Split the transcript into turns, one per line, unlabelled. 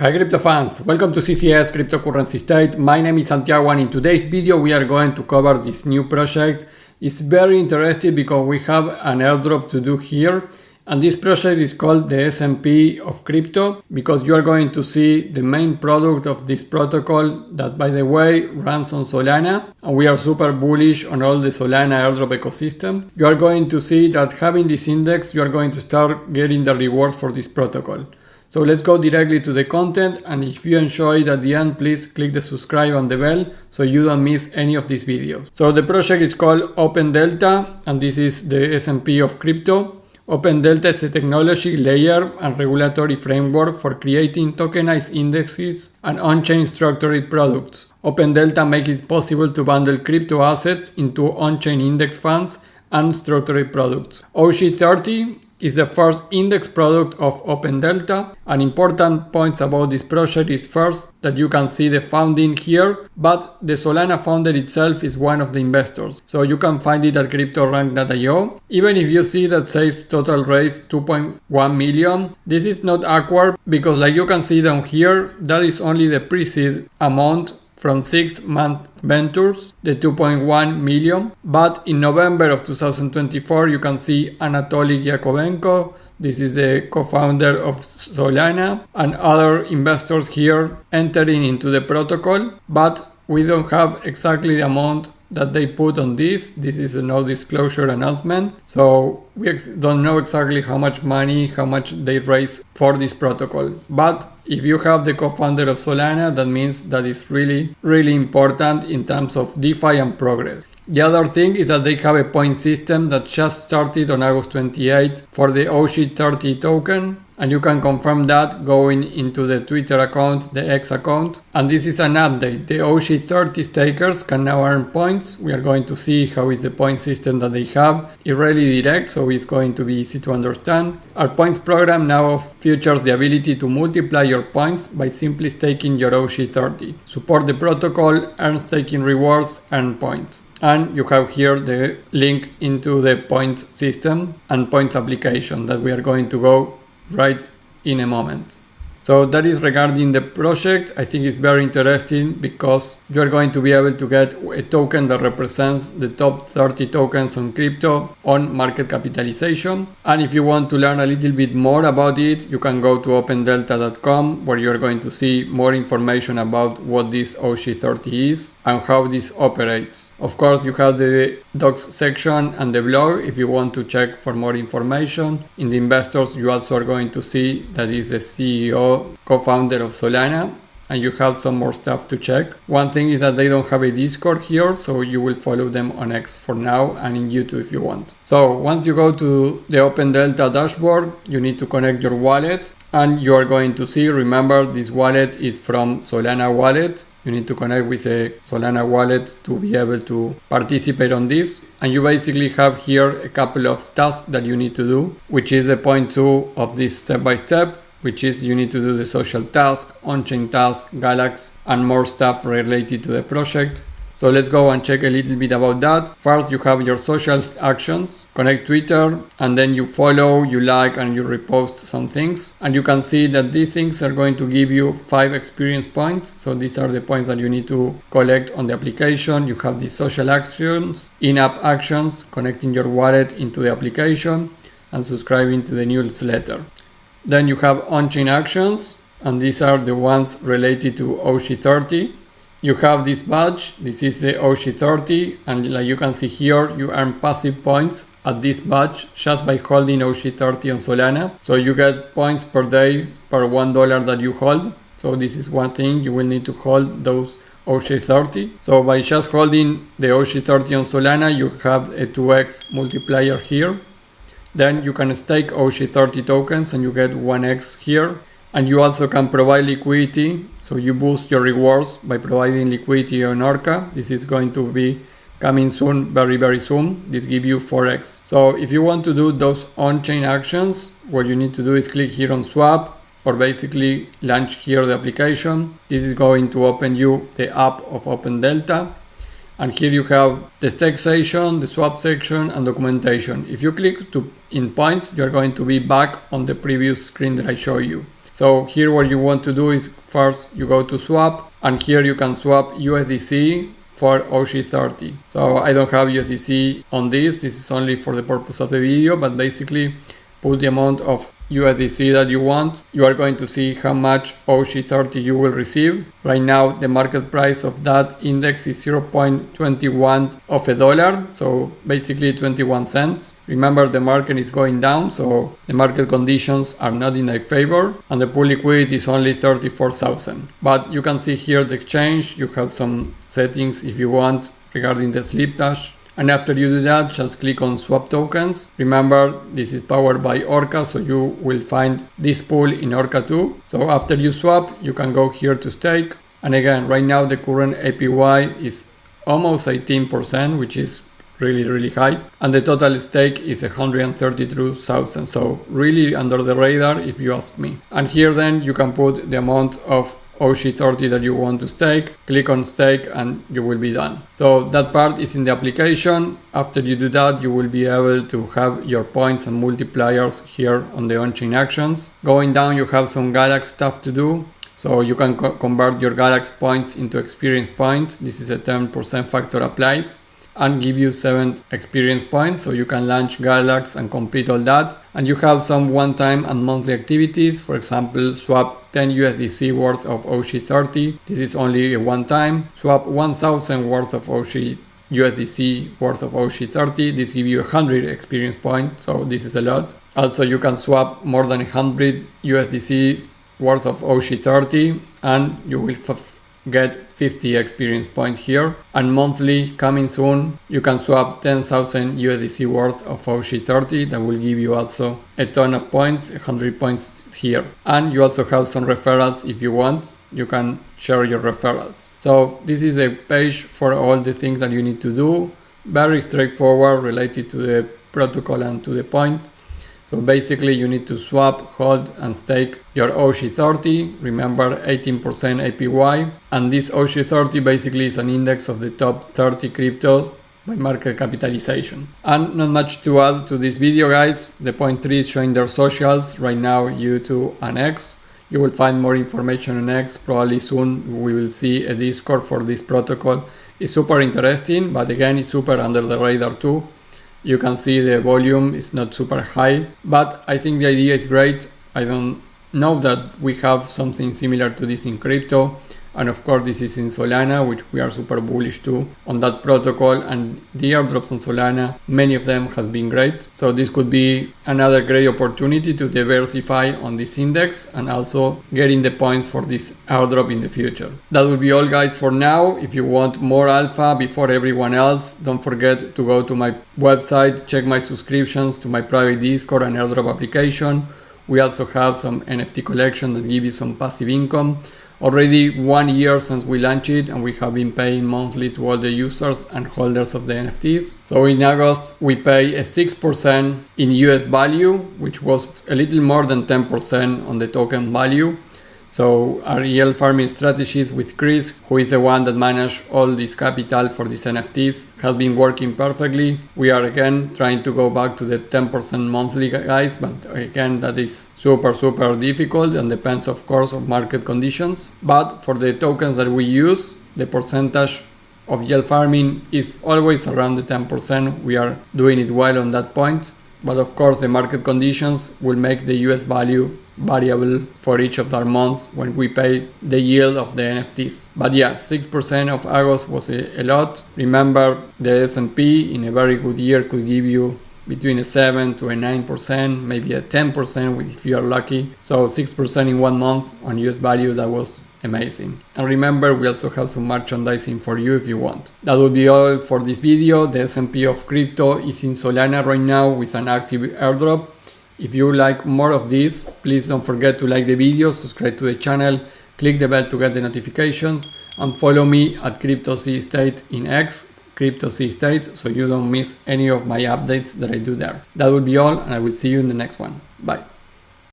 Hi crypto fans, welcome to CCS Cryptocurrency State. My name is Santiago and in today's video we are going to cover this new project. It's very interesting because we have an airdrop to do here, and this project is called the SMP of crypto because you are going to see the main product of this protocol that, by the way, runs on Solana, and we are super bullish on all the Solana airdrop ecosystem. You are going to see that having this index, you are going to start getting the rewards for this protocol. So let's go directly to the content, and if you enjoy it at the end, please click the subscribe and the bell so you don't miss any of these videos. So the project is called OpenDelta, and this is the SMP of crypto. OpenDelta is a technology layer and regulatory framework for creating tokenized indexes and on-chain structured products. OpenDelta makes it possible to bundle crypto assets into on-chain index funds and structured products. OG30 is the first index product of OpenDelta. An important point about this project is first that you can see the founding here, but the Solana founder itself is one of the investors. So you can find it at CryptoRank.io. Even if you see that says total raise 2.1 million, this is not awkward because like you can see down here, that is only the pre-seed amount from 6-month ventures, the 2.1 million. But in November of 2024, you can see Anatoly Yakovenko. This is the co-founder of Solana, and other investors here entering into the protocol. But we don't have exactly the amount that they put on this. This is a no disclosure announcement. So we don't know exactly how much money, how much they raise for this protocol. But if you have the co-founder of Solana, that means that is really important in terms of DeFi and progress. The other thing is that they have a point system that just started on August 28 for the OG30 token. And you can confirm that going into the Twitter account, the X account. And this is an update. The OG30 stakers can now earn points. We are going to see how is the point system that they have. It's really direct, so it's going to be easy to understand. Our points program now features the ability to multiply your points by simply staking your OG30. Support the protocol, earn staking rewards, earn points. And you have here the link into the points system and points application that we are going to go right in a moment. So that is regarding the project. I think it's very interesting because you are going to be able to get a token that represents the top 30 tokens on crypto on market capitalization. And if you want to learn a little bit more about it, you can go to opendelta.com, where you are going to see more information about what this OG30 is and how this operates. Of course, you have the docs section and the blog if you want to check for more information. In the investors, you also are going to see that is the CEO, co-founder of Solana, and you have some more stuff to check. One thing is that they don't have a Discord here, so you will follow them on X for now and in YouTube if you want. So once you go to the OpenDelta dashboard, you need to connect your wallet, and you are going to see, remember, this wallet is from Solana Wallet. You need to connect with a Solana wallet to be able to participate on this. And you basically have here a couple of tasks that you need to do, which is the point 2 of this step-by-step, which is you need to do the social task, on-chain task, Galaxy, and more stuff related to the project. So let's go and check a little bit about that. First, you have your social actions, connect Twitter, and then you follow, you like, and you repost some things. And you can see that these things are going to give you 5 experience points. So these are the points that you need to collect on the application. You have the social actions, in-app actions, connecting your wallet into the application, and subscribing to the newsletter. Then you have on-chain actions, and these are the ones related to OG30. You have this badge, this is the OG30, and like you can see here, you earn passive points at this badge just by holding OG30 on Solana. So you get points per day per $1 that you hold. So this is one thing, you will need to hold those OG30. So by just holding the OG30 on Solana, you have a 2x multiplier here. Then you can stake OG30 tokens and you get 1x here. And you also can provide liquidity. So you boost your rewards by providing liquidity on Orca. This is going to be coming soon, very soon. This gives you 4x. So if you want to do those on-chain actions, what you need to do is click here on swap, or basically launch here the application. This is going to open you the app of OpenDelta. And here you have the stake section, the swap section, and documentation. If you click in points, you're going to be back on the previous screen that I showed you. So here what you want to do is first you go to swap, and here you can swap USDC for OG30. So I don't have USDC on this is only for the purpose of the video, but basically put the amount of USDC that you want. You are going to see how much OG30 you will receive. Right now the market price of that index is 0.21 of a dollar, so basically 21 cents. Remember, the market is going down, so the market conditions are not in their favor, and the pool liquidity is only 34,000. But you can see here the exchange, you have some settings if you want regarding the slippage. And after you do that, just click on swap tokens. Remember, this is powered by Orca, so you will find this pool in Orca too. So after you swap, you can go here to stake. And again, right now the current APY is almost 18%, which is really high. And the total stake is 132,000. So really under the radar, if you ask me. And here then you can put the amount of OG30 that you want to stake, click on stake, and you will be done. So that part is in the application. After you do that, you will be able to have your points and multipliers here on the on-chain actions. Going down, you have some Galax stuff to do. So you can convert your Galax points into experience points. This is a 10% factor applies and give you 7 experience points, so you can launch Galax and complete all that. And you have some one-time and monthly activities. For example, swap 10 USDC worth of OG30. This is only a one time. Swap 1000 worth of USDC worth of OG30. This gives you 100 experience points, so this is a lot. Also, you can swap more than 100 USDC worth of OG30 and you will get 50 experience points here. And monthly, coming soon, you can swap 10,000 USDC worth of OG30. That will give you also a ton of points, 100 points here. And you also have some referrals if you want. You can share your referrals. So this is a page for all the things that you need to do. Very straightforward, related to the protocol and to the point. So basically you need to swap, hold and stake your OG30. Remember, 18% APY. And this OG30 basically is an index of the top 30 cryptos by market capitalization. And not much to add to this video, guys. The point 3 is showing their socials right now, YouTube and X. You will find more information on X. Probably soon we will see a Discord for this protocol. It's super interesting, but again, it's super under the radar too. You can see the volume is not super high, but I think the idea is great. I don't know that we have something similar to this in crypto. And of course, this is in Solana, which we are super bullish too on that protocol. And the airdrops on Solana, many of them has been great. So this could be another great opportunity to diversify on this index and also getting the points for this airdrop in the future. That will be all, guys, for now. If you want more alpha before everyone else, don't forget to go to my website, check my subscriptions to my private Discord and airdrop application. We also have some NFT collection that give you some passive income. Already 1 year since we launched it, and we have been paying monthly to all the users and holders of the NFTs. So in August we pay a 6% in US value, which was a little more than 10% on the token value. So our yield farming strategies with Chris, who is the one that managed all this capital for these NFTs, has been working perfectly. We are again trying to go back to the 10% monthly, guys, but again that is super difficult and depends of course on market conditions. But for the tokens that we use, the percentage of yield farming is always around the 10%. We are doing it well on that point. But of course the market conditions will make the US value variable for each of our months when we pay the yield of the NFTs. But yeah, 6% of August was a lot. Remember, the S&P in a very good year could give you between a 7 to a 9%, maybe a 10% if you are lucky. So 6% in 1 month on US value, that was amazing. And remember, we also have some merchandising for you if you want. That will be all for this video. The S&P of crypto is in Solana right now with an active airdrop. If you like more of this, please don't forget to like the video, subscribe to the channel, click the bell to get the notifications, and follow me at CryptoCState in X, CryptoCState, so you don't miss any of my updates that I do there. That will be all, and I will see you in the next one. Bye.